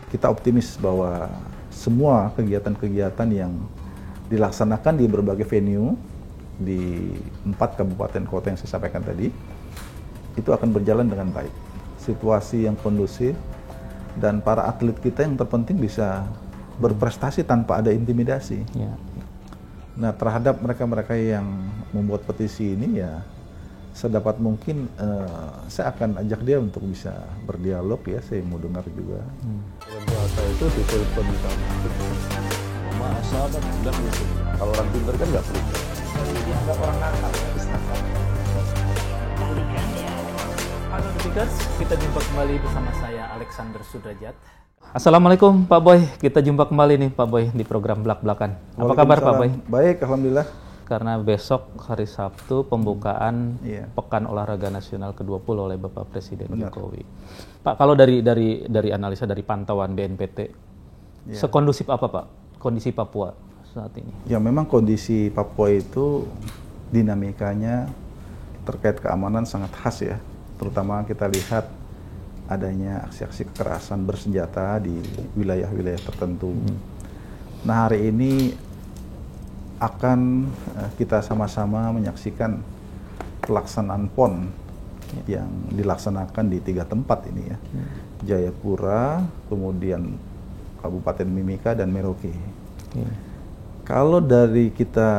kita optimis bahwa semua kegiatan-kegiatan yang dilaksanakan di berbagai venue di 4 kabupaten kota yang saya sampaikan tadi itu akan berjalan dengan baik. Situasi yang kondusif dan para atlet kita yang terpenting bisa berprestasi tanpa ada intimidasi. Ya. Nah, terhadap mereka-mereka yang membuat petisi ini ya sedapat mungkin saya akan ajak dia untuk bisa berdialog ya, saya mau dengar juga. Bahasa itu ditelepon di kampus. Masa kan bilang gitu. Kalau orang pintar kan nggak perlu. Dianggap orang nakal ya, Halo Depikers, kita jumpa kembali bersama saya Alexander Sudrajat. Assalamualaikum Pak Boy, kita jumpa kembali nih Pak Boy di program Blak-Blakan. Apa kabar Pak Boy? Baik, alhamdulillah. Karena besok hari Sabtu pembukaan Iya. Pekan Olahraga Nasional ke-20 oleh Bapak Presiden Benar. Jokowi. Pak, kalau dari analisa dari pantauan BNPT, Iya. sekondusif apa Pak kondisi Papua saat ini? Ya memang kondisi Papua itu dinamikanya terkait keamanan sangat khas ya. Terutama kita lihat adanya aksi-aksi kekerasan bersenjata di wilayah-wilayah tertentu. Nah, hari ini akan kita sama-sama menyaksikan pelaksanaan PON yang dilaksanakan di 3 tempat ini ya. Jayapura, kemudian Kabupaten Mimika dan Merauke. Kalau dari kita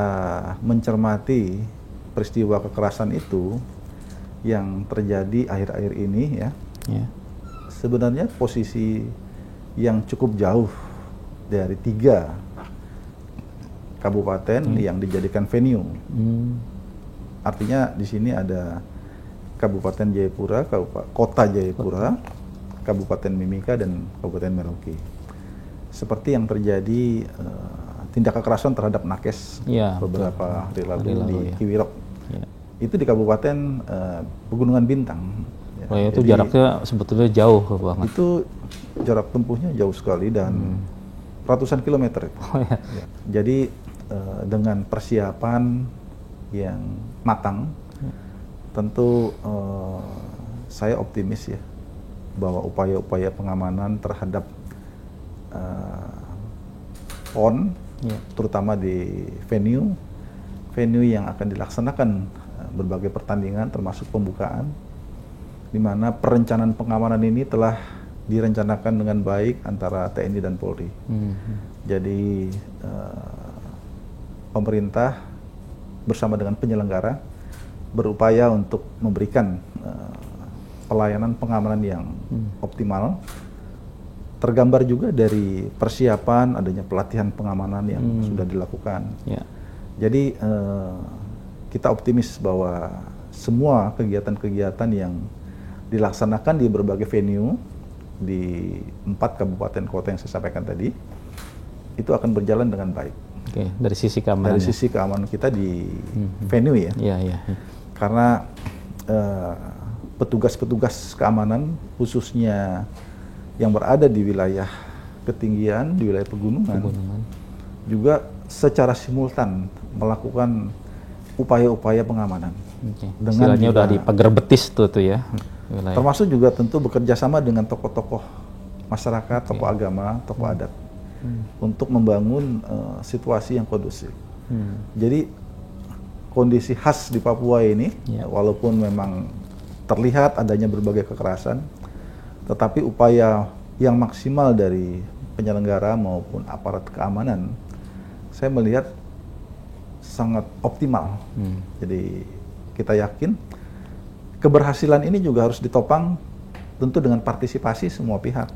mencermati peristiwa kekerasan itu yang terjadi akhir-akhir ini ya, sebenarnya posisi yang cukup jauh dari 3 kabupaten yang dijadikan venue. Artinya di sini ada Kabupaten Jayapura, Kota Jayapura, Kabupaten Mimika dan Kabupaten Merauke. Seperti yang terjadi tindak kekerasan terhadap nakes beberapa hari lalu di Kiwirok. Itu di Kabupaten Pegunungan Bintang. Oh, itu jadi, jaraknya sebetulnya jauh banget. Itu jarak tempuhnya jauh sekali dan ratusan kilometer. Ya. Jadi dengan persiapan yang matang, tentu saya optimis ya bahwa upaya-upaya pengamanan terhadap PON, terutama di venue yang akan dilaksanakan berbagai pertandingan termasuk pembukaan, di mana perencanaan pengamanan ini telah direncanakan dengan baik antara TNI dan Polri. Jadi pemerintah bersama dengan penyelenggara berupaya untuk memberikan pelayanan pengamanan yang optimal. Tergambar juga dari persiapan adanya pelatihan pengamanan yang sudah dilakukan. Jadi kita optimis bahwa semua kegiatan-kegiatan yang dilaksanakan di berbagai venue di 4 kabupaten kota yang saya sampaikan tadi itu akan berjalan dengan baik. Oke, dari sisi keamanan. Dari sisi keamanan kita di venue ya. Karena petugas-petugas keamanan khususnya yang berada di wilayah ketinggian, di wilayah pegunungan, juga secara simultan melakukan upaya-upaya pengamanan. Istilahnya udah di pagar betis tuh ya. Termasuk juga tentu bekerja sama dengan tokoh-tokoh masyarakat, tokoh agama, tokoh adat untuk membangun situasi yang kondusif. Jadi kondisi khas di Papua ini, walaupun memang terlihat adanya berbagai kekerasan, tetapi upaya yang maksimal dari penyelenggara maupun aparat keamanan, saya melihat sangat optimal. Jadi kita yakin keberhasilan ini juga harus ditopang tentu dengan partisipasi semua pihak.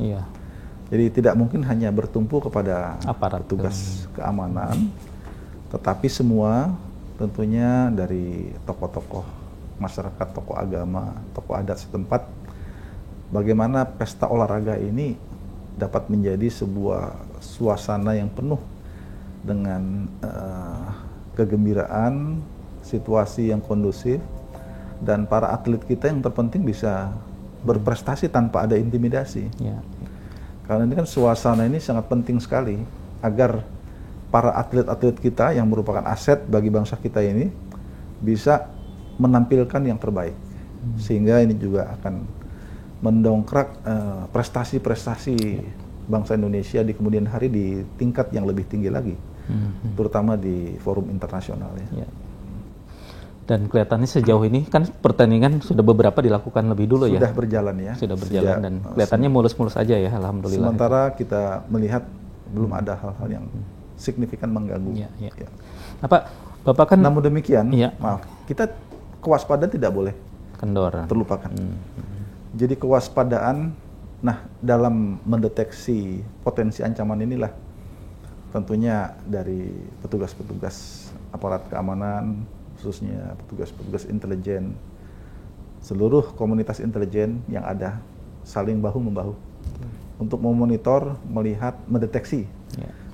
Jadi tidak mungkin hanya bertumpu kepada aparat petugas keamanan, tetapi semua tentunya dari tokoh-tokoh masyarakat, tokoh agama, tokoh adat setempat, bagaimana pesta olahraga ini dapat menjadi sebuah suasana yang penuh dengan kegembiraan, situasi yang kondusif, dan para atlet kita yang terpenting bisa berprestasi tanpa ada intimidasi. Karena ini kan suasana ini sangat penting sekali agar para atlet-atlet kita yang merupakan aset bagi bangsa kita ini bisa menampilkan yang terbaik. Sehingga ini juga akan mendongkrak prestasi-prestasi bangsa Indonesia di kemudian hari di tingkat yang lebih tinggi lagi, terutama di forum internasional ya. Ya. Dan kelihatannya sejauh ini kan pertandingan sudah beberapa dilakukan lebih dulu ya. Sudah berjalan ya. Sudah berjalan dan kelihatannya mulus-mulus aja ya, alhamdulillah. Sementara kita melihat belum ada hal-hal yang signifikan mengganggu. Ya, ya. Nah, Bapak kan namun demikian, ya. maaf, kita kewaspadaan tidak boleh kendor. terlupakan. Jadi kewaspadaan, nah dalam mendeteksi potensi ancaman inilah tentunya dari petugas-petugas aparat keamanan, khususnya petugas-petugas intelijen, seluruh komunitas intelijen yang ada saling bahu-membahu untuk memonitor, melihat, mendeteksi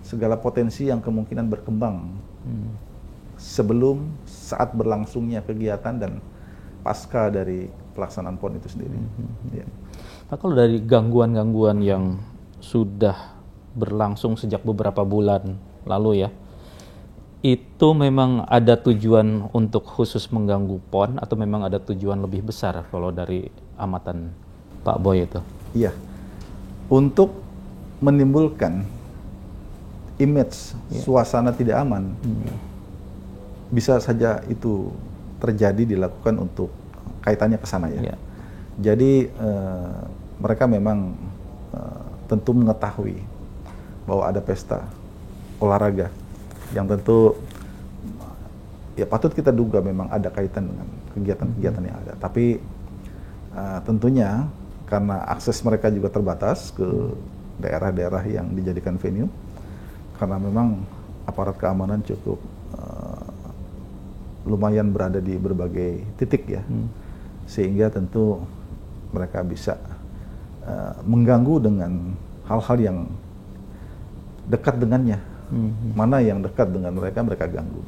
segala potensi yang kemungkinan berkembang sebelum, saat berlangsungnya kegiatan dan pasca dari pelaksanaan PON itu sendiri. Ya. Nah, kalau dari gangguan-gangguan yang sudah berlangsung sejak beberapa bulan lalu ya, itu memang ada tujuan untuk khusus mengganggu PON atau memang ada tujuan lebih besar kalau dari amatan Pak Boy itu? Iya, untuk menimbulkan image suasana tidak aman, bisa saja itu terjadi dilakukan untuk kaitannya ke sana ya. Jadi mereka memang tentu mengetahui bahwa ada pesta olahraga yang tentu ya patut kita duga memang ada kaitan dengan kegiatan-kegiatan yang ada. Tapi tentunya karena akses mereka juga terbatas ke daerah-daerah yang dijadikan venue, karena memang aparat keamanan cukup lumayan berada di berbagai titik ya, sehingga tentu mereka bisa mengganggu dengan hal-hal yang dekat dengannya. Mana yang dekat dengan mereka, mereka ganggu.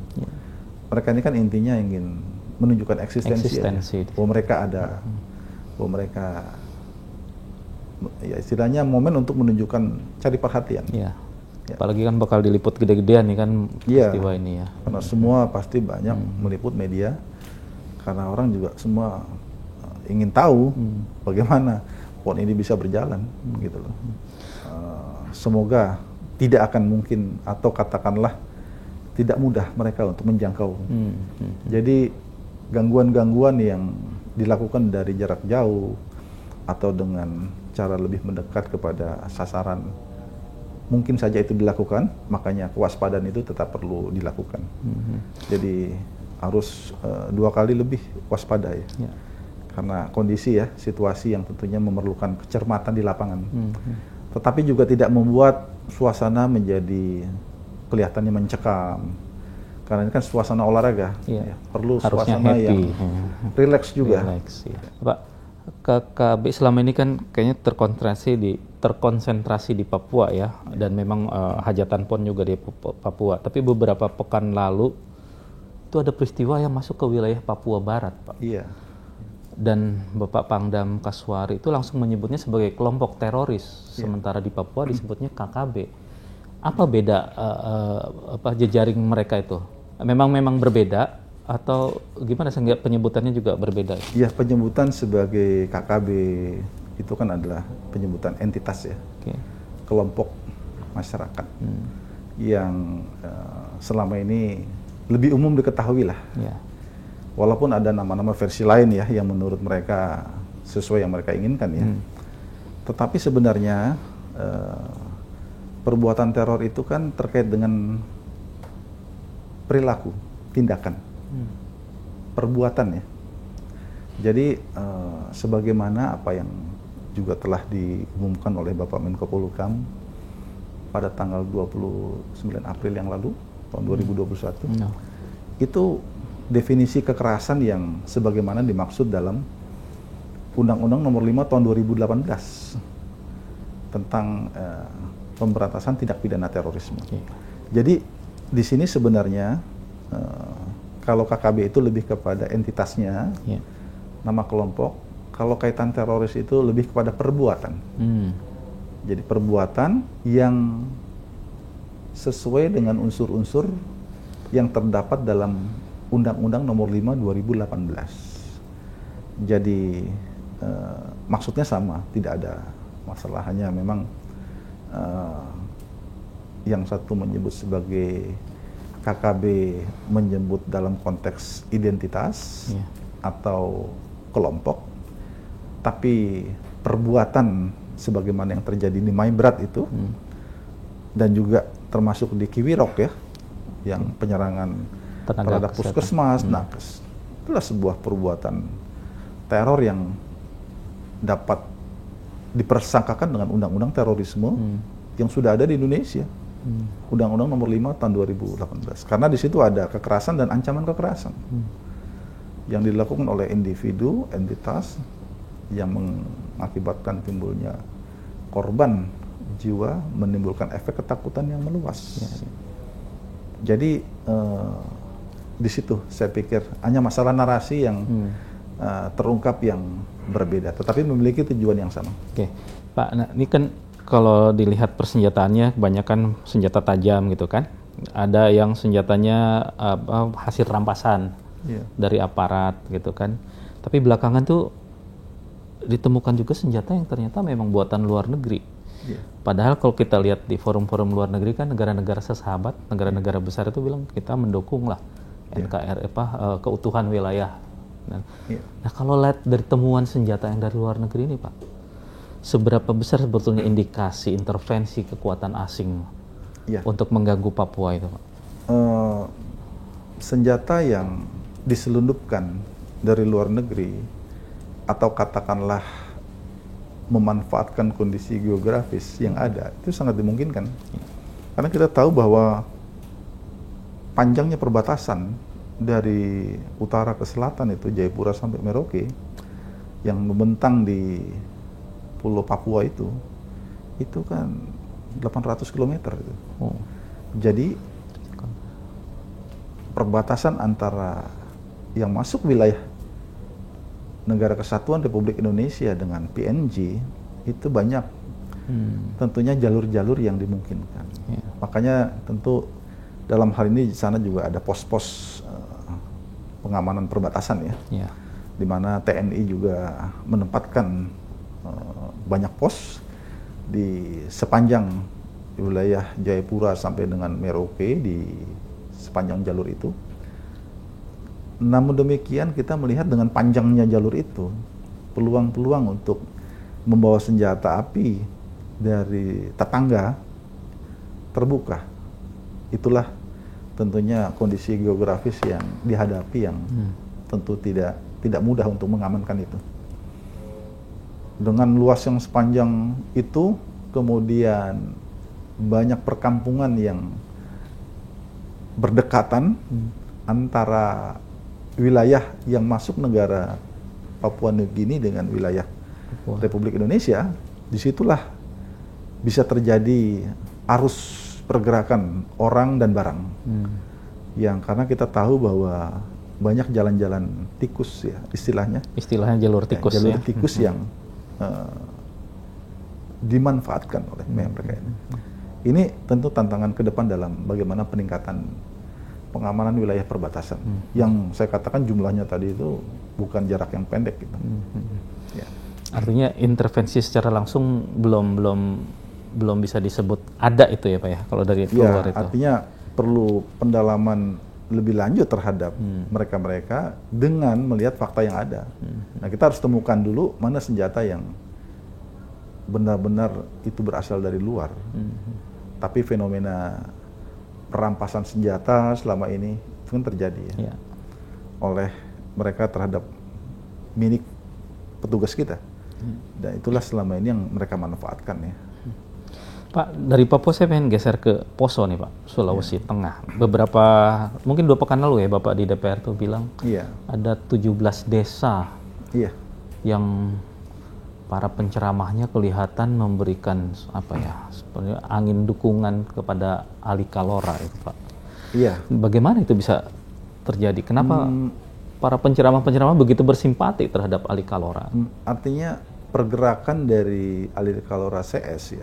Mereka ini kan intinya ingin menunjukkan eksistensi. Ya. Bahwa mereka ada, bahwa mereka ya istilahnya momen untuk menunjukkan, cari perhatian. Ya. Apalagi kan bakal diliput gede-gedean nih kan peristiwa ini ya. Karena semua pasti banyak meliput media, karena orang juga semua ingin tahu bagaimana PON ini bisa berjalan, gitu loh. Semoga tidak akan mungkin atau katakanlah tidak mudah mereka untuk menjangkau. Jadi gangguan-gangguan yang dilakukan dari jarak jauh atau dengan cara lebih mendekat kepada sasaran, mungkin saja itu dilakukan, makanya kewaspadaan itu tetap perlu dilakukan. Jadi harus 2 kali lebih waspada ya. Karena kondisi ya, situasi yang tentunya memerlukan kecermatan di lapangan. Tetapi juga tidak membuat suasana menjadi kelihatannya mencekam. Karena ini kan suasana olahraga, ya, perlu harusnya suasana happy, yang rileks juga. Ya. Pak, KKB selama ini kan kayaknya terkonsentrasi di Papua ya, dan memang hajatan PON juga di Papua. Tapi beberapa pekan lalu itu ada peristiwa yang masuk ke wilayah Papua Barat, Pak. Iya. Dan Bapak Pangdam Kaswari itu langsung menyebutnya sebagai kelompok teroris, sementara di Papua disebutnya KKB. Apa beda jejaring mereka itu? Memang berbeda atau gimana sehingga penyebutannya juga berbeda? Iya, penyebutan sebagai KKB itu kan adalah penyebutan entitas ya, kelompok masyarakat yang selama ini lebih umum diketahui lah. Walaupun ada nama-nama versi lain ya yang menurut mereka sesuai yang mereka inginkan ya. Tetapi sebenarnya perbuatan teror itu kan terkait dengan perilaku, tindakan, perbuatan ya. Jadi sebagaimana apa yang juga telah diumumkan oleh Bapak Menko Polhukam pada tanggal 29 April yang lalu tahun 2021, itu definisi kekerasan yang sebagaimana dimaksud dalam Undang-Undang Nomor 5 Tahun 2018 tentang pemberantasan tindak pidana terorisme. Jadi di sini sebenarnya kalau KKB itu lebih kepada entitasnya, nama kelompok. Kalau kaitan teroris itu lebih kepada perbuatan. Jadi perbuatan yang sesuai dengan unsur-unsur yang terdapat dalam Undang-Undang Nomor 5 2018. Jadi maksudnya sama, tidak ada masalah, hanya memang yang satu menyebut sebagai KKB menyebut dalam konteks identitas atau kelompok, tapi perbuatan sebagaimana yang terjadi di Maibrat itu, dan juga termasuk di Kiwirok ya, yang penyerangan terhadap puskesmas, nakes, itulah sebuah perbuatan teror yang dapat dipersangkakan dengan undang-undang terorisme yang sudah ada di Indonesia. Undang-Undang Nomor 5 Tahun 2018. Karena di situ ada kekerasan dan ancaman kekerasan yang dilakukan oleh individu, entitas yang mengakibatkan timbulnya korban jiwa, menimbulkan efek ketakutan yang meluas. Jadi di situ saya pikir hanya masalah narasi yang terungkap yang berbeda, tetapi memiliki tujuan yang sama. Oke, Pak, nah ini kan kalau dilihat persenjataannya kebanyakan senjata tajam gitu kan. Ada yang senjatanya hasil rampasan dari aparat gitu kan. Tapi belakangan tuh ditemukan juga senjata yang ternyata memang buatan luar negeri. Padahal kalau kita lihat di forum-forum luar negeri kan negara-negara sesahabat, negara-negara besar itu bilang kita mendukung lah NKRI keutuhan wilayah. Nah kalau lihat dari temuan senjata yang dari luar negeri ini Pak, seberapa besar sebetulnya indikasi intervensi kekuatan asing untuk mengganggu Papua itu, Pak? Senjata yang diselundupkan dari luar negeri atau katakanlah memanfaatkan kondisi geografis yang ada itu sangat dimungkinkan. Karena kita tahu bahwa panjangnya perbatasan dari utara ke selatan itu Jayapura sampai Merauke yang membentang di Pulau Papua itu kan 800 km itu. Jadi perbatasan antara yang masuk wilayah Negara Kesatuan Republik Indonesia dengan PNG itu banyak. Tentunya jalur-jalur yang dimungkinkan. Makanya tentu dalam hal ini di sana juga ada pos-pos pengamanan perbatasan di mana TNI juga menempatkan banyak pos di sepanjang wilayah Jayapura sampai dengan Merauke di sepanjang jalur itu. Namun demikian kita melihat dengan panjangnya jalur itu, peluang-peluang untuk membawa senjata api dari tetangga terbuka. Itulah tentunya kondisi geografis yang dihadapi yang tentu tidak mudah untuk mengamankan itu. Dengan luas yang sepanjang itu, kemudian banyak perkampungan yang berdekatan antara wilayah yang masuk negara Papua Nugini dengan wilayah Republik Indonesia, disitulah bisa terjadi arus pergerakan orang dan barang. Yang karena kita tahu bahwa banyak jalan-jalan tikus ya istilahnya jalur tikus tikus yang dimanfaatkan oleh mereka ini. Ini tentu tantangan ke depan dalam bagaimana peningkatan pengamanan wilayah perbatasan. Yang saya katakan jumlahnya tadi itu bukan jarak yang pendek gitu. Artinya intervensi secara langsung belum bisa disebut ada itu ya Pak ya kalau dari luar itu. Artinya perlu pendalaman lebih lanjut terhadap mereka-mereka dengan melihat fakta yang ada. Nah, kita harus temukan dulu mana senjata yang benar-benar itu berasal dari luar. Tapi fenomena perampasan senjata selama ini itu kan terjadi oleh mereka terhadap milik petugas kita. Dan itulah selama ini yang mereka manfaatkan ya. Pak, dari Papua saya pengen geser ke Poso nih Pak, Sulawesi Tengah. Mungkin 2 pekan lalu ya Bapak di DPR tuh bilang ada 17 desa yang para penceramahnya kelihatan memberikan sebenarnya angin dukungan kepada Ali Kalora itu Pak. Bagaimana itu bisa terjadi? Kenapa para penceramah-penceramah begitu bersimpati terhadap Ali Kalora? Artinya pergerakan dari Ali Kalora CS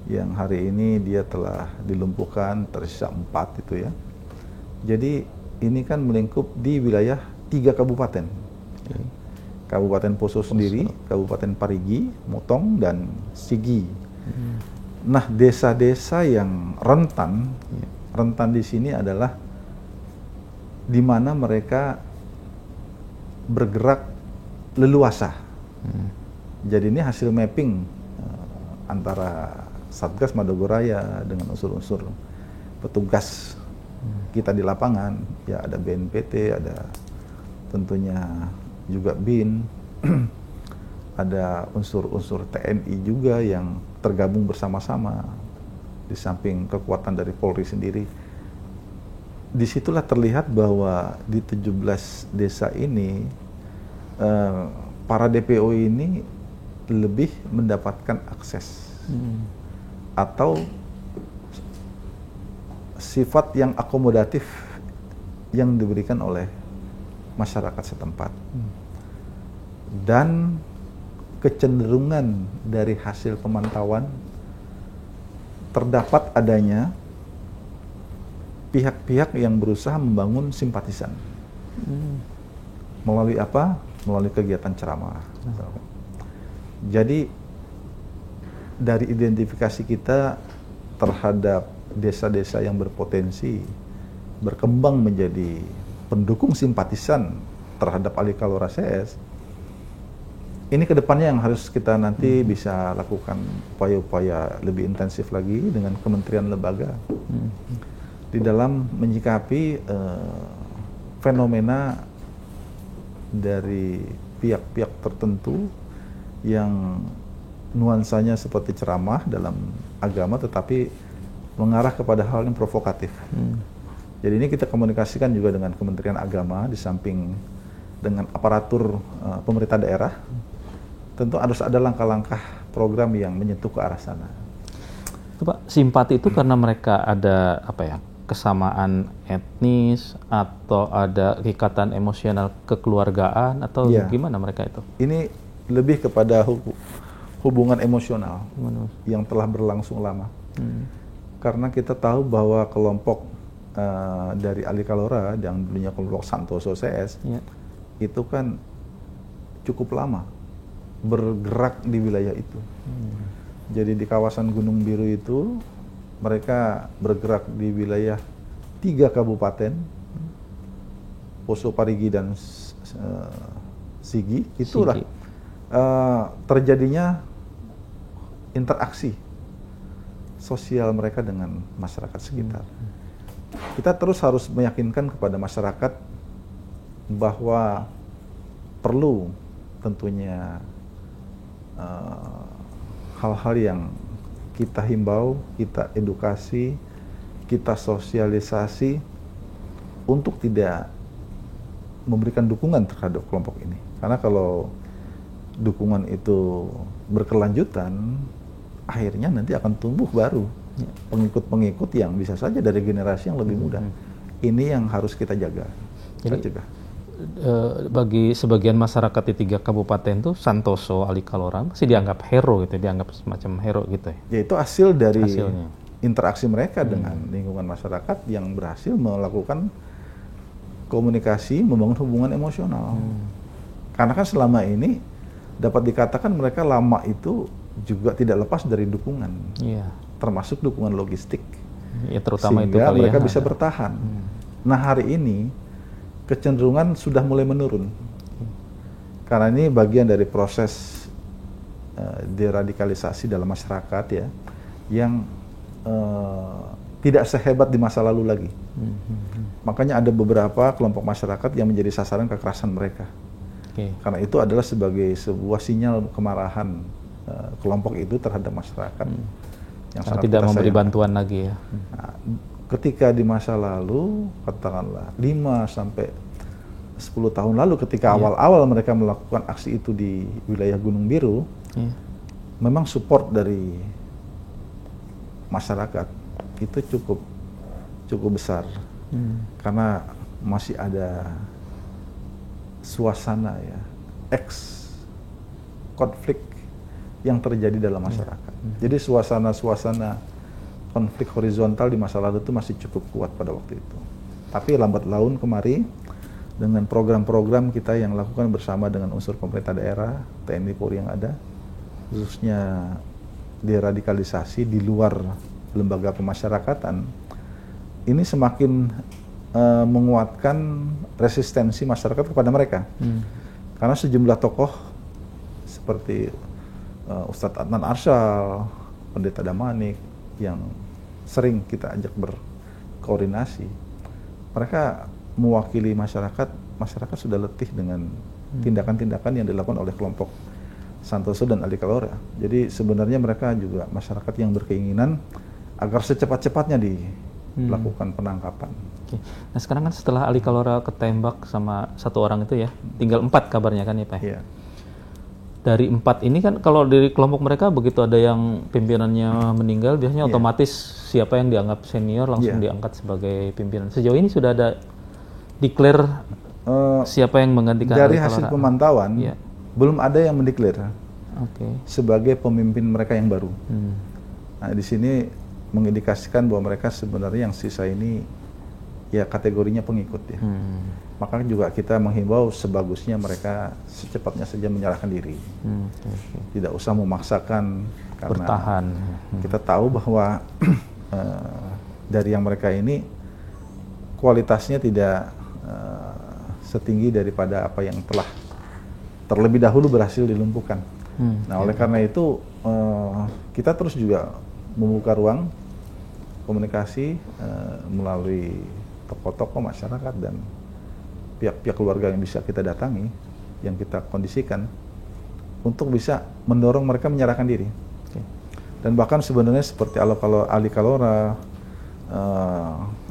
yang hari ini dia telah dilumpuhkan, tersisa 4 itu ya. Jadi ini kan melingkup di wilayah 3 kabupaten. Kabupaten Poso sendiri, Kabupaten Parigi, Motong, dan Sigi. Nah, desa-desa yang rentan di sini adalah di mana mereka bergerak leluasa. Jadi ini hasil mapping antara Satgas Madagoraya dengan unsur-unsur petugas kita di lapangan. Ya, ada BNPT, ada tentunya juga BIN, ada unsur-unsur TNI juga yang tergabung bersama-sama di samping kekuatan dari Polri sendiri. Disitulah terlihat bahwa di 17 desa ini para DPO ini lebih mendapatkan akses atau sifat yang akomodatif yang diberikan oleh masyarakat setempat. Dan kecenderungan dari hasil pemantauan terdapat adanya pihak-pihak yang berusaha membangun simpatisan. Melalui apa? Melalui kegiatan ceramah. Jadi dari identifikasi kita terhadap desa-desa yang berpotensi berkembang menjadi pendukung simpatisan terhadap Ali Kalora CS, ini kedepannya yang harus kita nanti bisa lakukan upaya-upaya lebih intensif lagi dengan kementerian lembaga di dalam menyikapi fenomena dari pihak-pihak tertentu yang nuansanya seperti ceramah dalam agama tetapi mengarah kepada hal yang provokatif. Jadi ini kita komunikasikan juga dengan Kementerian Agama di samping dengan aparatur pemerintah daerah. Tentu harus ada langkah-langkah program yang menyentuh ke arah sana. Itu Pak, simpati itu karena mereka ada apa ya, kesamaan etnis atau ada ikatan emosional kekeluargaan atau gimana mereka itu? Ini lebih kepada hubungan emosional yang telah berlangsung lama. Karena kita tahu bahwa kelompok dari Ali Kalora yang dulunya kelompok Santoso CS itu kan cukup lama bergerak di wilayah itu. Jadi di kawasan Gunung Biru itu mereka bergerak di wilayah 3 kabupaten, Poso, Parigi, dan Sigi. Itulah terjadinya interaksi sosial mereka dengan masyarakat sekitar. Kita terus harus meyakinkan kepada masyarakat bahwa perlu tentunya hal-hal yang kita himbau, kita edukasi, kita sosialisasi untuk tidak memberikan dukungan terhadap kelompok ini. Karena kalau dukungan itu berkelanjutan, akhirnya nanti akan tumbuh baru pengikut-pengikut yang bisa saja dari generasi yang lebih muda. Ini yang harus kita jaga, kita cegah. Bagi sebagian masyarakat di 3 kabupaten itu Santoso, Ali Kalora masih dianggap hero gitu, dianggap semacam hero gitu ya. Ya itu hasil dari interaksi mereka dengan lingkungan masyarakat yang berhasil melakukan komunikasi, membangun hubungan emosional. Karena kan selama ini dapat dikatakan mereka lama itu juga tidak lepas dari dukungan, termasuk dukungan logistik. Ya terutama sehingga itu mereka bisa bertahan. Nah hari ini kecenderungan sudah mulai menurun. Karena ini bagian dari proses deradikalisasi dalam masyarakat ya, yang tidak sehebat di masa lalu lagi. Makanya ada beberapa kelompok masyarakat yang menjadi sasaran kekerasan mereka. Karena itu adalah sebagai sebuah sinyal kemarahan kelompok itu terhadap masyarakat. Yang sangat tidak memberi bantuan lagi ya. Nah, ketika di masa lalu, katakanlah 5 sampai 10 tahun lalu ketika awal-awal mereka melakukan aksi itu di wilayah Gunung Biru, memang support dari masyarakat itu cukup besar. Karena masih ada suasana ya, konflik yang terjadi dalam masyarakat. Jadi suasana konflik horizontal di masa lalu itu masih cukup kuat pada waktu itu. Tapi lambat laun kemari dengan program-program kita yang lakukan bersama dengan unsur pemerintah daerah, TNI Polri yang ada, khususnya deradikalisasi di luar lembaga pemasyarakatan, ini semakin menguatkan resistensi masyarakat kepada mereka. Karena sejumlah tokoh seperti Ustadz Adnan Arsyal, Pendeta Damanik yang sering kita ajak berkoordinasi, mereka mewakili masyarakat. Masyarakat sudah letih dengan tindakan-tindakan yang dilakukan oleh kelompok Santoso dan Ali Kalora. Jadi sebenarnya mereka juga masyarakat yang berkeinginan agar secepat-cepatnya dilakukan penangkapan. Oke. Nah sekarang kan setelah Ali Kalora ketembak sama 1 orang itu ya, tinggal 4 kabarnya kan ya Pak? Iya. Dari 4 ini kan kalau dari kelompok mereka begitu ada yang pimpinannya meninggal, biasanya otomatis siapa yang dianggap senior langsung diangkat sebagai pimpinan. Sejauh ini sudah ada declare siapa yang menggantikan dari Ali hasil Kalora? pemantauan belum ada yang mendeklar sebagai pemimpin mereka yang baru. Nah, di sini mengindikasikan bahwa mereka sebenarnya yang sisa ini ya kategorinya pengikut ya. Maka juga kita menghimbau sebagusnya mereka secepatnya saja menyerahkan diri. Tidak usah memaksakan karena bertahan. Kita tahu bahwa dari yang mereka ini kualitasnya tidak setinggi daripada apa yang telah terlebih dahulu berhasil dilumpuhkan. Nah, oleh karena itu kita terus juga membuka ruang komunikasi melalui tokoh-tokoh masyarakat dan pihak-pihak keluarga yang bisa kita datangi, yang kita kondisikan untuk bisa mendorong mereka menyerahkan diri. Dan bahkan sebenarnya seperti Ali Kalora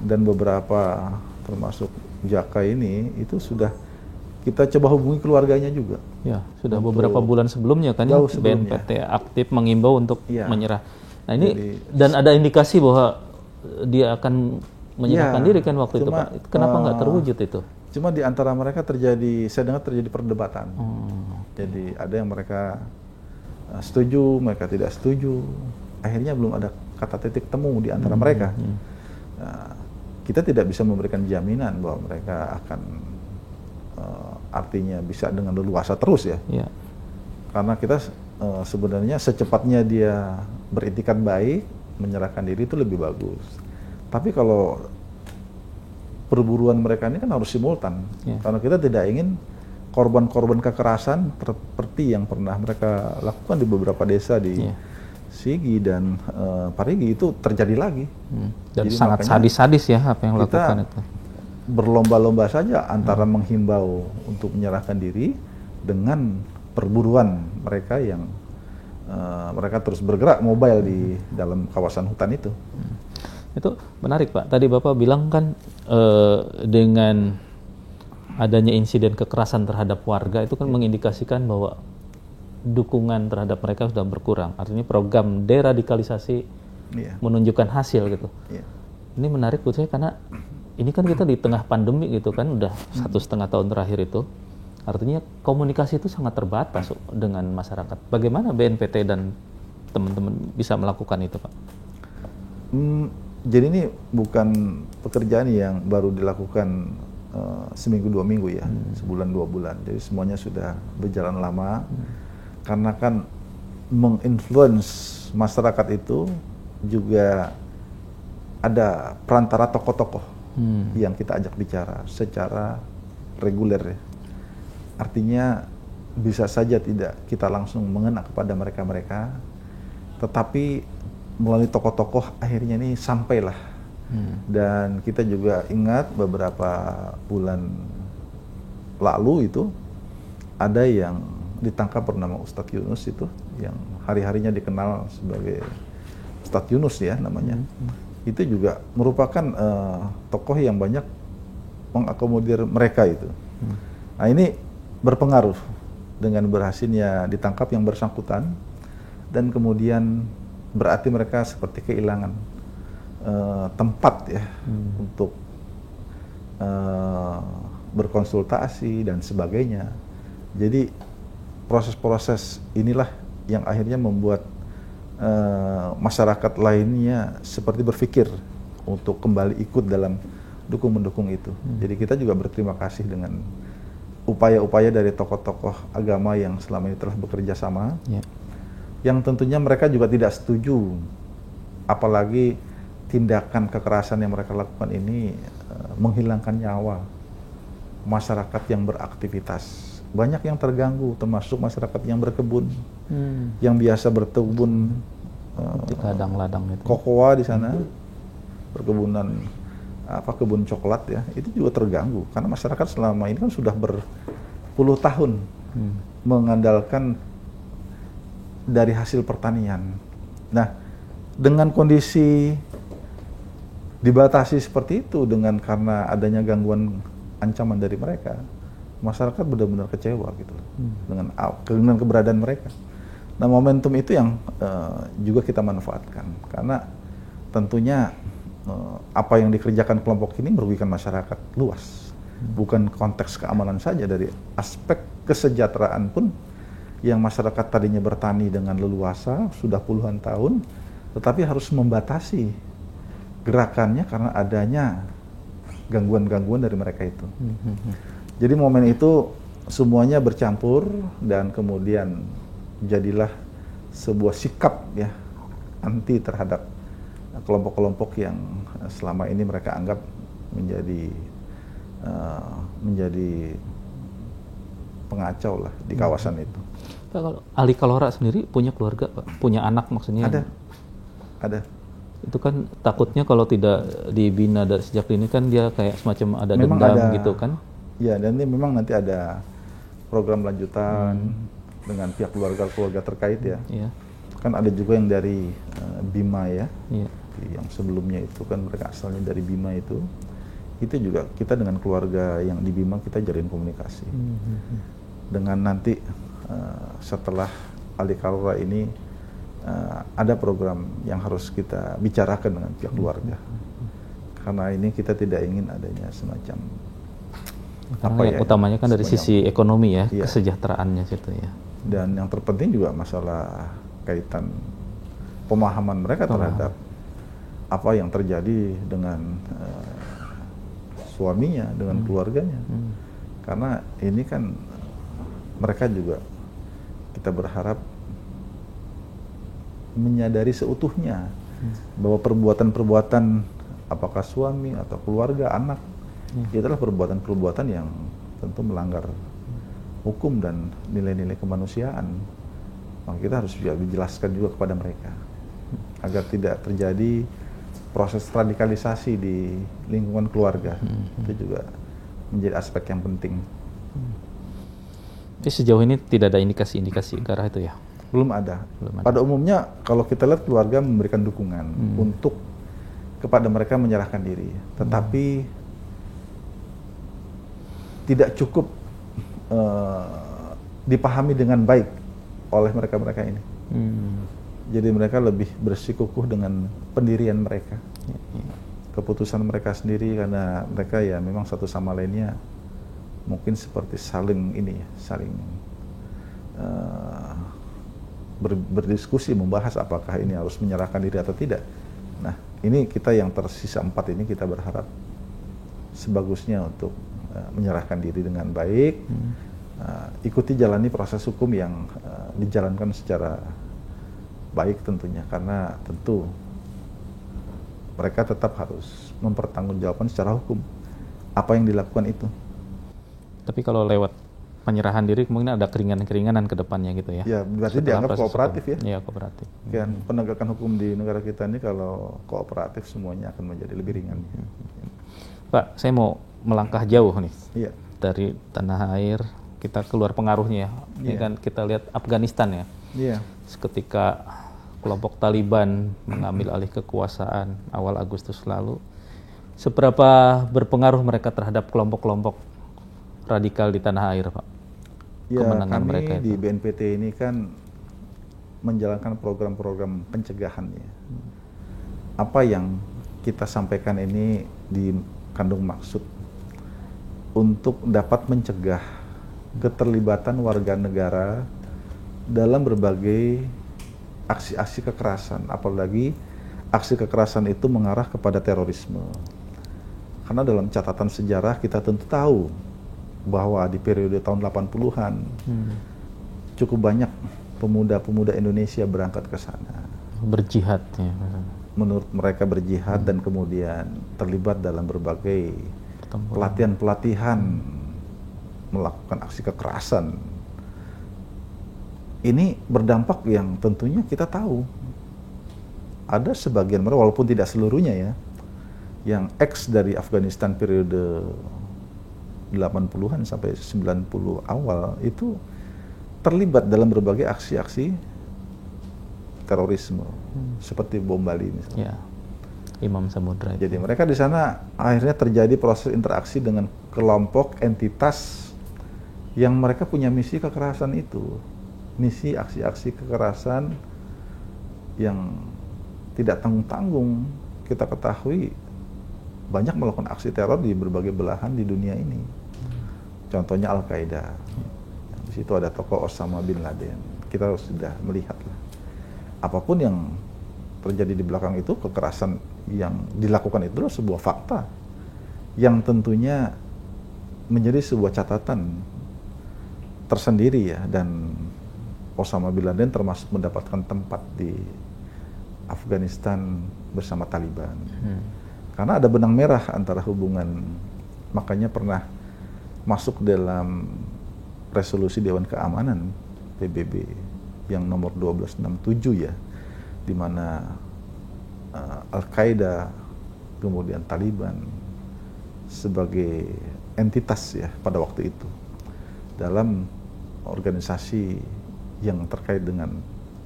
dan beberapa termasuk Jaka ini itu sudah kita coba hubungi keluarganya juga. Ya, sudah beberapa bulan sebelumnya kan ya BNPT aktif mengimbau untuk menyerah. Nah ini dan ada indikasi bahwa dia akan menyerahkan diri kan waktu itu Pak. Kenapa nggak terwujud itu? Cuma di antara mereka saya dengar terjadi perdebatan. Jadi ada yang mereka setuju, mereka tidak setuju. Akhirnya belum ada kata titik temu di antara mereka. Kita tidak bisa memberikan jaminan bahwa mereka akan artinya bisa dengan leluasa terus ya. Karena kita sebenarnya secepatnya dia beritikat baik, menyerahkan diri itu lebih bagus. Tapi kalau perburuan mereka ini kan harus simultan. Karena kita tidak ingin korban-korban kekerasan seperti yang pernah mereka lakukan di beberapa desa di Sigi dan Parigi itu terjadi lagi. Dan jadi sangat sadis-sadis ya apa yang lakukan itu. Berlomba-lomba saja antara menghimbau untuk menyerahkan diri dengan perburuan mereka yang mereka terus bergerak mobile di dalam kawasan hutan itu. Itu menarik Pak. Tadi Bapak bilang kan dengan adanya insiden kekerasan terhadap warga itu kan mengindikasikan bahwa dukungan terhadap mereka sudah berkurang. Artinya program deradikalisasi menunjukkan hasil gitu. Ini menarik buat saya karena ini kan kita di tengah pandemi gitu kan, udah 1,5 tahun terakhir itu. Artinya komunikasi itu sangat terbatas dengan masyarakat. Bagaimana BNPT dan teman-teman bisa melakukan itu Pak? Jadi ini bukan pekerjaan yang baru dilakukan seminggu 2 minggu ya, sebulan 2 bulan. Jadi semuanya sudah berjalan lama. Karena kan menginfluence masyarakat itu juga ada perantara tokoh-tokoh yang kita ajak bicara secara reguler ya. Artinya bisa saja tidak kita langsung mengena kepada mereka-mereka, tetapi melalui tokoh-tokoh akhirnya ini sampailah. Dan kita juga ingat beberapa bulan lalu itu ada yang ditangkap bernama Ustadz Yunus itu, yang hari-harinya dikenal sebagai Ustadz Yunus ya namanya. Itu juga merupakan tokoh yang banyak mengakomodir mereka itu. Nah ini berpengaruh dengan berhasilnya ditangkap yang bersangkutan, dan kemudian berarti mereka seperti kehilangan tempat ya untuk berkonsultasi dan sebagainya. Jadi proses-proses inilah yang akhirnya membuat masyarakat lainnya seperti berpikir untuk kembali ikut dalam dukung-mendukung itu. Jadi kita juga berterima kasih dengan upaya-upaya dari tokoh-tokoh agama yang selama ini telah bekerja sama yang tentunya mereka juga tidak setuju, apalagi tindakan kekerasan yang mereka lakukan ini menghilangkan nyawa masyarakat yang beraktivitas. Banyak yang terganggu, termasuk masyarakat yang berkebun, yang biasa berkebun di ladang-ladang itu. kokoa di sana, perkebunan kebun coklat ya, itu juga terganggu karena masyarakat selama ini kan sudah berpuluh tahun mengandalkan dari hasil pertanian. Nah, dengan kondisi dibatasi seperti itu, karena adanya gangguan ancaman dari mereka, masyarakat benar-benar kecewa gitu dengan keberadaan mereka. Nah, momentum itu yang juga kita manfaatkan, karena tentunya apa yang dikerjakan kelompok ini merugikan masyarakat luas, bukan konteks keamanan saja, dari aspek kesejahteraan pun, yang masyarakat tadinya bertani dengan leluasa sudah puluhan tahun, tetapi harus membatasi gerakannya karena adanya gangguan-gangguan dari mereka itu. Jadi momen itu semuanya bercampur dan kemudian jadilah sebuah sikap ya anti terhadap kelompok-kelompok yang selama ini mereka anggap menjadi pengacau lah di kawasan itu. Pak, kalau Ali Kalora sendiri punya keluarga, Pak? Punya anak maksudnya? Ada. Itu kan takutnya kalau tidak dibina dari sejak dini kan dia kayak semacam ada memang dendam gitu kan? Ya, dan ini memang nanti ada program lanjutan dengan pihak keluarga terkait ya. Kan ada juga yang dari Bima ya. Yang sebelumnya itu kan mereka asalnya dari Bima itu juga kita dengan keluarga yang di Bima kita jalin komunikasi. Dengan nanti setelah Ali Kalora ini ada program yang harus kita bicarakan dengan pihak keluarga, karena ini kita tidak ingin adanya semacam utamanya kan dari sisi ekonomi ya, kesejahteraannya situ ya. Dan yang terpenting juga masalah kaitan pemahaman mereka terhadap apa yang terjadi dengan suaminya, dengan keluarganya. Karena ini kan mereka juga kita berharap menyadari seutuhnya bahwa perbuatan-perbuatan apakah suami atau keluarga, anak, itu adalah perbuatan-perbuatan yang tentu melanggar hukum dan nilai-nilai kemanusiaan. Maka kita harus dijelaskan juga kepada mereka agar tidak terjadi proses radikalisasi di lingkungan keluarga. Itu juga menjadi aspek yang penting. Tapi sejauh ini tidak ada indikasi-indikasi ke arah itu ya? Belum ada. Pada umumnya kalau kita lihat keluarga memberikan dukungan untuk kepada mereka menyerahkan diri, tetapi tidak cukup dipahami dengan baik oleh mereka-mereka ini. Jadi mereka lebih bersikukuh dengan pendirian mereka, keputusan mereka sendiri, karena mereka ya memang satu sama lainnya mungkin seperti saling berdiskusi, membahas apakah ini harus menyerahkan diri atau tidak. Nah, ini kita yang tersisa 4 ini kita berharap sebagusnya untuk menyerahkan diri dengan baik, ikuti jalani proses hukum yang dijalankan secara baik tentunya, karena tentu mereka tetap harus mempertanggungjawabkan secara hukum apa yang dilakukan itu. Tapi kalau lewat penyerahan diri kemungkinan ada keringanan-keringanan ke depannya gitu ya. Ya, berarti dianggap kooperatif ya. Iya, kooperatif. Kan penegakan hukum di negara kita ini kalau kooperatif semuanya akan menjadi lebih ringan. Pak, saya mau melangkah jauh nih. Iya. Dari tanah air kita keluar pengaruhnya. Ini kan kita lihat Afghanistan ya. Iya. Ketika kelompok Taliban mengambil alih kekuasaan awal Agustus lalu, seberapa berpengaruh mereka terhadap kelompok-kelompok radikal di tanah air, Pak? Ya, kemenangan kami mereka itu. Di BNPT ini kan menjalankan program-program pencegahan ya. Apa yang kita sampaikan ini dikandung maksud untuk dapat mencegah keterlibatan warga negara dalam berbagai aksi-aksi kekerasan, apalagi aksi kekerasan itu mengarah kepada terorisme. Karena dalam catatan sejarah kita tentu tahu bahwa di periode tahun 80-an cukup banyak pemuda-pemuda Indonesia berangkat ke sana. Berjihad ya. Menurut mereka berjihad dan kemudian terlibat dalam berbagai pelatihan-pelatihan melakukan aksi kekerasan. Ini berdampak yang tentunya kita tahu. Ada sebagian mereka, walaupun tidak seluruhnya ya, yang ex dari Afghanistan periode 80-an sampai 90 awal itu terlibat dalam berbagai aksi-aksi terorisme, seperti bom Bali misalnya. Ya. Imam Samudra. Jadi mereka di sana akhirnya terjadi proses interaksi dengan kelompok entitas yang mereka punya misi kekerasan itu, misi aksi-aksi kekerasan yang tidak tanggung-tanggung. Kita ketahui banyak melakukan aksi teror di berbagai belahan di dunia ini. Contohnya Al-Qaeda. Di situ ada tokoh Osama bin Laden. Kita sudah melihat lah. Apapun yang terjadi di belakang itu, kekerasan yang dilakukan itu adalah sebuah fakta yang tentunya menjadi sebuah catatan tersendiri ya, dan Osama bin Laden termasuk mendapatkan tempat di Afghanistan bersama Taliban. Karena ada benang merah antara hubungan, makanya pernah masuk dalam resolusi Dewan Keamanan PBB yang nomor 1267 ya, di mana Al-Qaeda kemudian Taliban sebagai entitas ya pada waktu itu dalam organisasi yang terkait dengan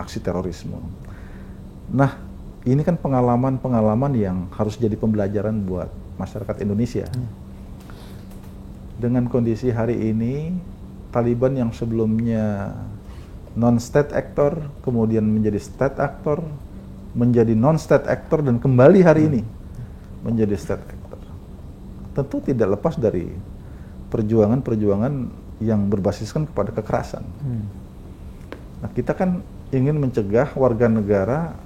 aksi terorisme. Nah, ini kan pengalaman-pengalaman yang harus jadi pembelajaran buat masyarakat Indonesia. Dengan kondisi hari ini, Taliban yang sebelumnya non-state actor, kemudian menjadi state actor, menjadi non-state actor, dan kembali hari ini menjadi state actor. Tentu tidak lepas dari perjuangan-perjuangan yang berbasiskan kepada kekerasan. Nah, kita kan ingin mencegah warga negara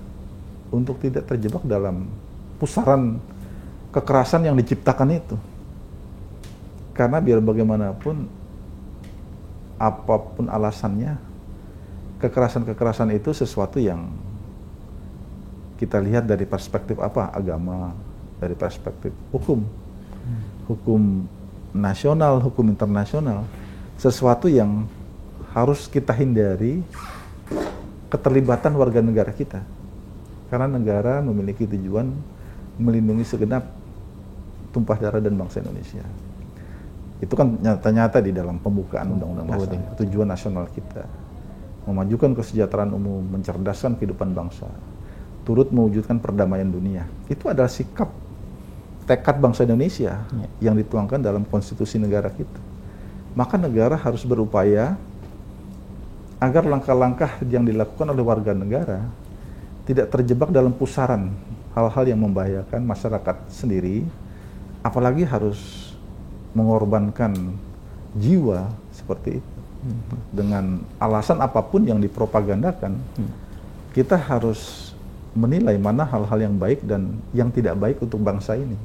untuk tidak terjebak dalam pusaran kekerasan yang diciptakan itu. Karena biar bagaimanapun, apapun alasannya, kekerasan-kekerasan itu sesuatu yang kita lihat dari perspektif apa? Agama, dari perspektif hukum. Hukum nasional, hukum internasional. Sesuatu yang harus kita hindari keterlibatan warga negara kita. Karena negara memiliki tujuan melindungi segenap tumpah darah dan bangsa Indonesia. Itu kan nyata-nyata di dalam pembukaan Undang-Undang Dasar. Tujuan nasional kita memajukan kesejahteraan umum, mencerdaskan kehidupan bangsa, turut mewujudkan perdamaian dunia. Itu adalah sikap tekad bangsa Indonesia yang dituangkan dalam konstitusi negara kita. Maka negara harus berupaya agar langkah-langkah yang dilakukan oleh warga negara tidak terjebak dalam pusaran hal-hal yang membahayakan masyarakat sendiri, apalagi harus mengorbankan jiwa seperti itu. Dengan alasan apapun yang dipropagandakan, kita harus menilai mana hal-hal yang baik dan yang tidak baik untuk bangsa ini.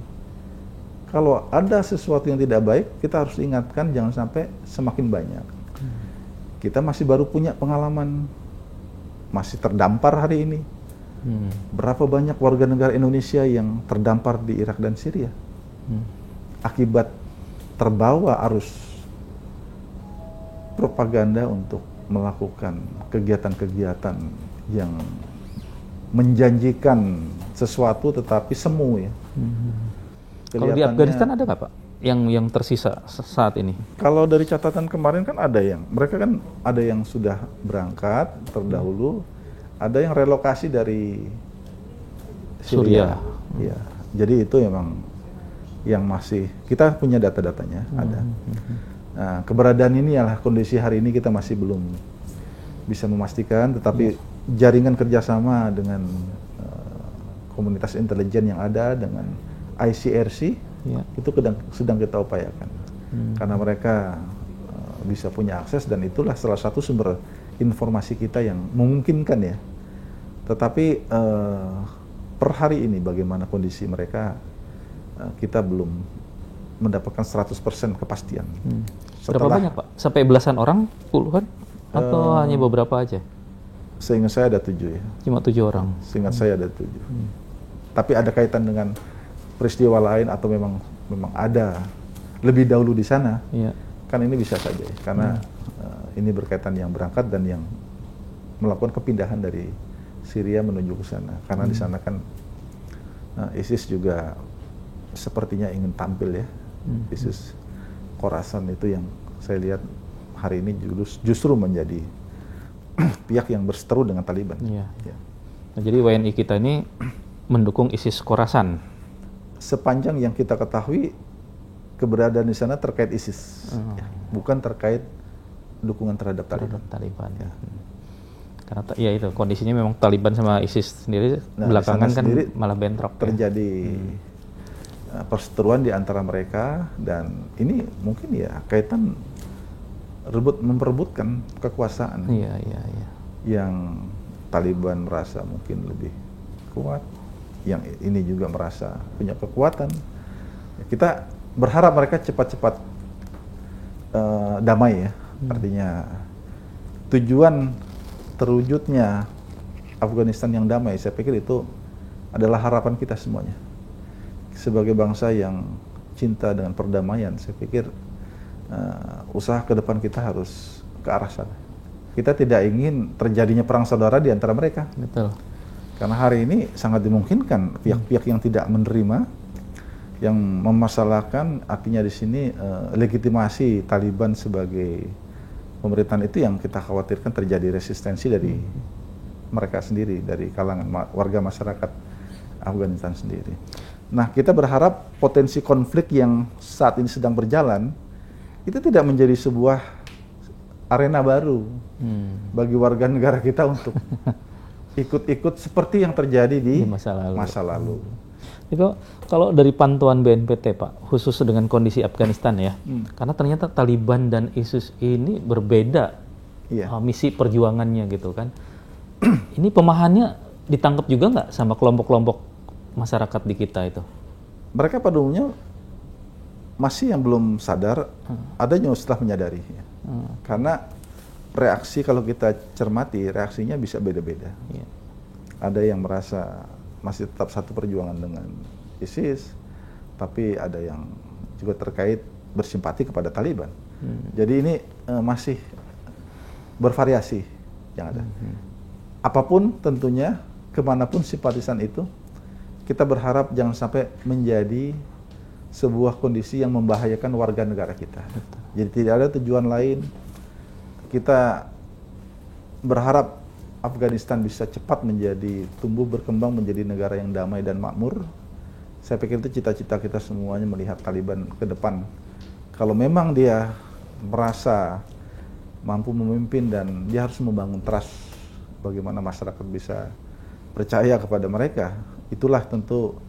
Kalau ada sesuatu yang tidak baik, kita harus ingatkan jangan sampai semakin banyak. Kita masih baru punya pengalaman, masih terdampar hari ini. Berapa banyak warga negara Indonesia yang terdampar di Irak dan Syria akibat terbawa arus propaganda untuk melakukan kegiatan-kegiatan yang menjanjikan sesuatu tetapi semu ya. Kalau di Afghanistan ada nggak Pak yang tersisa saat ini? Kalau dari catatan kemarin kan ada yang, mereka kan ada yang sudah berangkat terdahulu, ada yang relokasi dari Syria. Ya, jadi itu memang yang masih kita punya data-datanya ada. Nah, keberadaan ini adalah kondisi hari ini kita masih belum bisa memastikan, tetapi jaringan kerjasama dengan komunitas intelijen yang ada dengan ICRC itu sedang kita upayakan, karena mereka bisa punya akses dan itulah salah satu sumber informasi kita yang memungkinkan ya. Tetapi per hari ini bagaimana kondisi mereka kita belum mendapatkan 100% kepastian. Berapa banyak Pak? Sampai belasan orang, puluhan? Atau hanya beberapa aja? Seingat saya ada 7 ya. Cuma 7 orang. Seingat saya ada 7. Tapi ada kaitan dengan peristiwa lain atau memang ada lebih dahulu di sana. Iya. Kan ini bisa saja ya, karena ini berkaitan yang berangkat dan yang melakukan kepindahan dari Syria menuju ke sana. Karena di sana kan ISIS juga sepertinya ingin tampil ya. ISIS Khorasan itu yang saya lihat hari ini justru menjadi pihak yang berseteru dengan Taliban. Iya. Ya. Nah, jadi WNI kita ini mendukung ISIS Khorasan. Sepanjang yang kita ketahui, keberadaan di sana terkait ISIS, ya, bukan terkait dukungan terhadap Taliban. Ya. Karena ya itu kondisinya memang Taliban sama ISIS sendiri belakangan kan malah bentrok. Terjadi perseteruan di antara mereka, dan ini mungkin ya kaitan memperebutkan kekuasaan. Iya. Yang Taliban merasa mungkin lebih kuat, yang ini juga merasa punya kekuatan. Kita berharap mereka cepat-cepat damai ya. Artinya tujuan terwujudnya Afghanistan yang damai, saya pikir itu adalah harapan kita semuanya. Sebagai bangsa yang cinta dengan perdamaian, saya pikir usaha ke depan kita harus ke arah sana. Kita tidak ingin terjadinya perang saudara di antara mereka. Betul. Karena hari ini sangat dimungkinkan pihak-pihak yang tidak menerima, yang memasalahkan, artinya di sini legitimasi Taliban sebagai pemerintahan itu yang kita khawatirkan terjadi resistensi dari mereka sendiri, dari kalangan warga masyarakat Afghanistan sendiri. Nah, kita berharap potensi konflik yang saat ini sedang berjalan itu tidak menjadi sebuah arena baru bagi warga negara kita untuk ikut-ikut seperti yang terjadi di masa lalu. Itu kalau dari pantauan BNPT Pak, khusus dengan kondisi Afghanistan ya, karena ternyata Taliban dan ISIS ini berbeda misi perjuangannya gitu kan. Ini pemahamannya ditangkap juga nggak sama kelompok-kelompok masyarakat di kita itu? Mereka pada umumnya masih yang belum sadar, ada yang setelah menyadari. Karena reaksi kalau kita cermati, reaksinya bisa beda-beda. Ada yang merasa masih tetap satu perjuangan dengan ISIS, tapi ada yang juga terkait bersimpati kepada Taliban. Jadi ini masih bervariasi yang ada. Apapun tentunya, kemanapun simpatisan itu, kita berharap jangan sampai menjadi sebuah kondisi yang membahayakan warga negara kita. Jadi tidak ada tujuan lain. Kita berharap Afghanistan bisa cepat tumbuh berkembang menjadi negara yang damai dan makmur. Saya pikir itu cita-cita kita semuanya melihat Taliban ke depan. Kalau memang dia merasa mampu memimpin dan dia harus membangun trust, bagaimana masyarakat bisa percaya kepada mereka, itulah tentu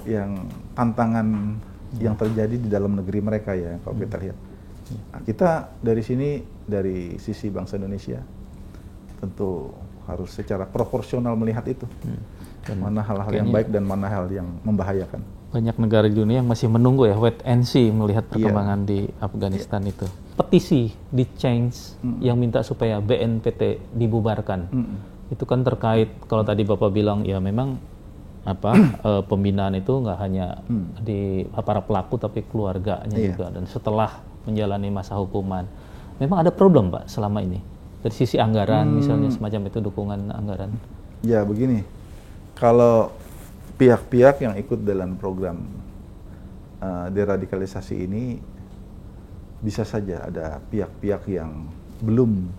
yang tantangan yang terjadi di dalam negeri mereka ya, kalau kita lihat. Nah, kita dari sini, dari sisi bangsa Indonesia, tentu harus secara proporsional melihat itu. Mana hal-hal yang baik dan mana hal yang membahayakan. Banyak negara di dunia yang masih menunggu ya, wait and see, melihat perkembangan di Afghanistan itu. Petisi di Change yang minta supaya BNPT dibubarkan. Itu kan terkait, kalau tadi Bapak bilang, ya memang pembinaan itu nggak hanya di para pelaku tapi keluarganya juga, dan setelah menjalani masa hukuman memang ada problem Pak selama ini dari sisi anggaran misalnya semacam itu, dukungan anggaran. Ya begini, kalau pihak-pihak yang ikut dalam program deradikalisasi ini bisa saja ada pihak-pihak yang belum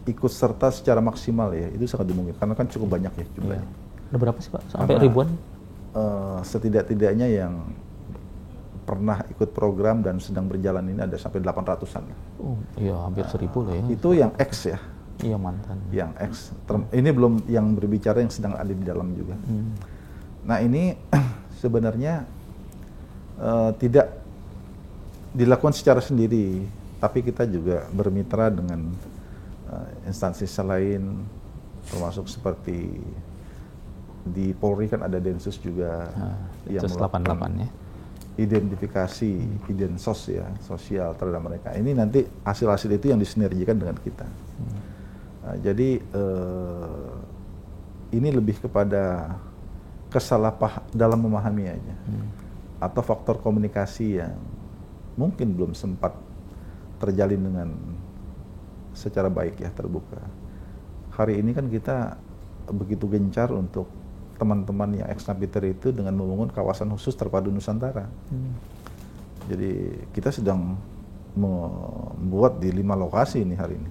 ikut serta secara maksimal ya, itu sangat dimungkinkan karena kan cukup banyak ya jumlahnya. Ada berapa sih Pak? Sampai ribuan? Setidak-tidaknya yang pernah ikut program dan sedang berjalan ini ada sampai 800-an. Oh iya, hampir 1000 lah ya. Itu yang X ya. Iya, mantan. Yang X. Ini belum yang berbicara yang sedang ada di dalam juga. Nah ini sebenarnya tidak dilakukan secara sendiri, tapi kita juga bermitra dengan instansi lain, termasuk seperti di Polri kan ada Densus juga yang 88 ya. identifikasi, idensos ya, sosial terhadap mereka. Ini nanti hasil-hasil itu yang disinergikan dengan kita. Jadi ini lebih kepada dalam memahami aja, atau faktor komunikasi yang mungkin belum sempat terjalin dengan secara baik ya, terbuka. Hari ini kan kita begitu gencar untuk teman-teman yang ex-napiter itu dengan membangun kawasan khusus terpadu Nusantara. Jadi kita sedang membuat di 5 lokasi ini hari ini.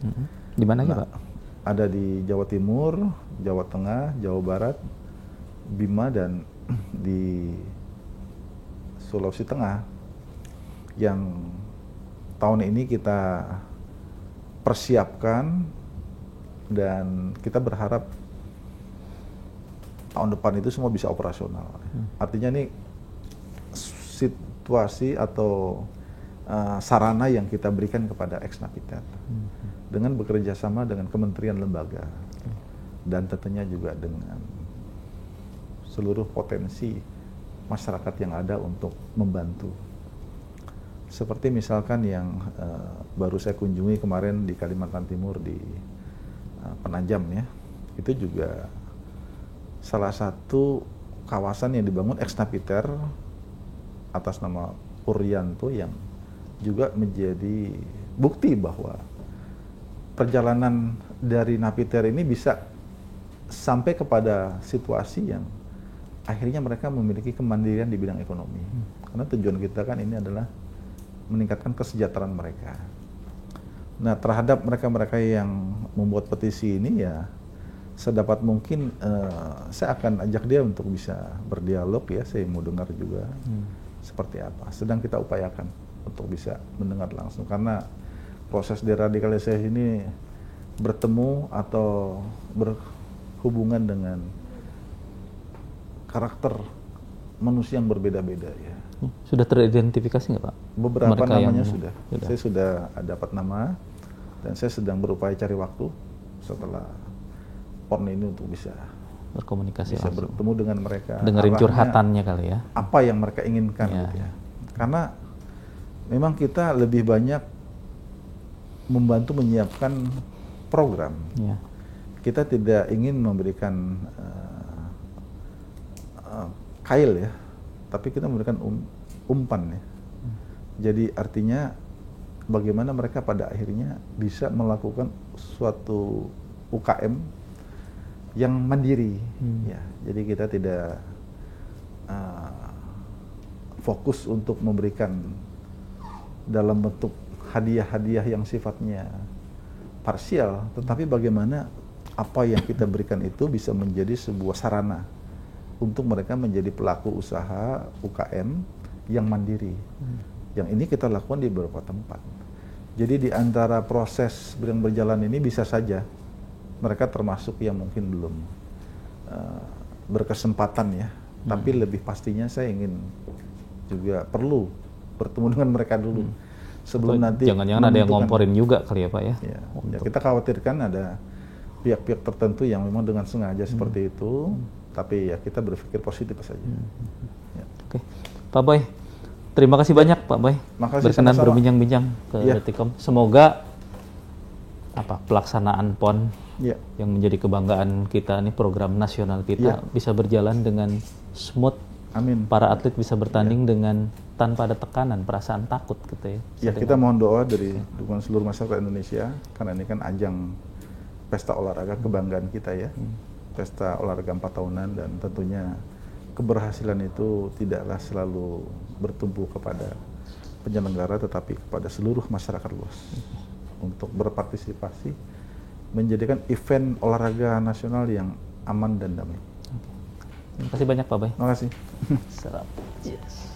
Di mana ya, Pak? Ada di Jawa Timur, Jawa Tengah, Jawa Barat, Bima, dan di Sulawesi Tengah, yang tahun ini kita persiapkan dan kita berharap tahun depan itu semua bisa operasional. Artinya ini situasi atau sarana yang kita berikan kepada ex-napiter dengan bekerja sama dengan kementerian lembaga dan tentunya juga dengan seluruh potensi masyarakat yang ada untuk membantu. Seperti misalkan yang baru saya kunjungi kemarin di Kalimantan Timur di Penajam ya, itu juga salah satu kawasan yang dibangun ex-napiter atas nama Puryanto, yang juga menjadi bukti bahwa perjalanan dari napiter ini bisa sampai kepada situasi yang akhirnya mereka memiliki kemandirian di bidang ekonomi. Karena tujuan kita kan ini adalah meningkatkan kesejahteraan mereka. Nah, terhadap mereka-mereka yang membuat petisi ini ya, sedapat mungkin saya akan ajak dia untuk bisa berdialog ya, saya mau dengar juga seperti apa. Sedang kita upayakan untuk bisa mendengar langsung, karena proses deradikalisasi ini bertemu atau berhubungan dengan karakter manusia yang berbeda-beda ya. Sudah teridentifikasi nggak, Pak? Beberapa mereka namanya yang sudah. Saya sudah dapat nama dan saya sedang berupaya cari waktu setelah PON ini untuk bisa berkomunikasi langsung, bertemu dengan mereka. dengerin curhatannya kali ya. Apa yang mereka inginkan gitu ya. Karena memang kita lebih banyak membantu menyiapkan program. Ya. Kita tidak ingin memberikan kail ya, tapi kita memberikan umpan ya. Jadi artinya bagaimana mereka pada akhirnya bisa melakukan suatu UKM yang mandiri ya. Jadi kita tidak fokus untuk memberikan dalam bentuk hadiah-hadiah yang sifatnya parsial, tetapi bagaimana apa yang kita berikan itu bisa menjadi sebuah sarana untuk mereka menjadi pelaku usaha UKM yang mandiri. Yang ini kita lakukan di beberapa tempat. Jadi di antara proses yang berjalan ini bisa saja mereka termasuk yang mungkin belum berkesempatan ya, tapi lebih pastinya saya ingin juga perlu bertemu dengan mereka dulu sebelum nanti jangan-jangan ada yang ngomporin juga kali ya, Pak ya. Ya, kita khawatirkan ada pihak-pihak tertentu yang memang dengan sengaja seperti itu, tapi ya kita berpikir positif saja. Ya. Oke, Pak Boy, terima kasih banyak Pak Boy berkenan berbincang-bincang ke Detikom. Semoga pelaksanaan PON yang menjadi kebanggaan kita, ini program nasional kita, bisa berjalan dengan smooth. Amin. Para atlet bisa bertanding dengan tanpa ada tekanan, perasaan takut gitu ya. Ya, kita mohon doa dari dukungan seluruh masyarakat Indonesia, karena ini kan ajang pesta olahraga kebanggaan kita ya. Pesta olahraga 4 tahunan, dan tentunya keberhasilan itu tidaklah selalu bertumpu kepada penyelenggara, tetapi kepada seluruh masyarakat luas untuk berpartisipasi menjadikan event olahraga nasional yang aman dan damai. Terima kasih banyak Pak Boy. Terima kasih. Serap. Yes.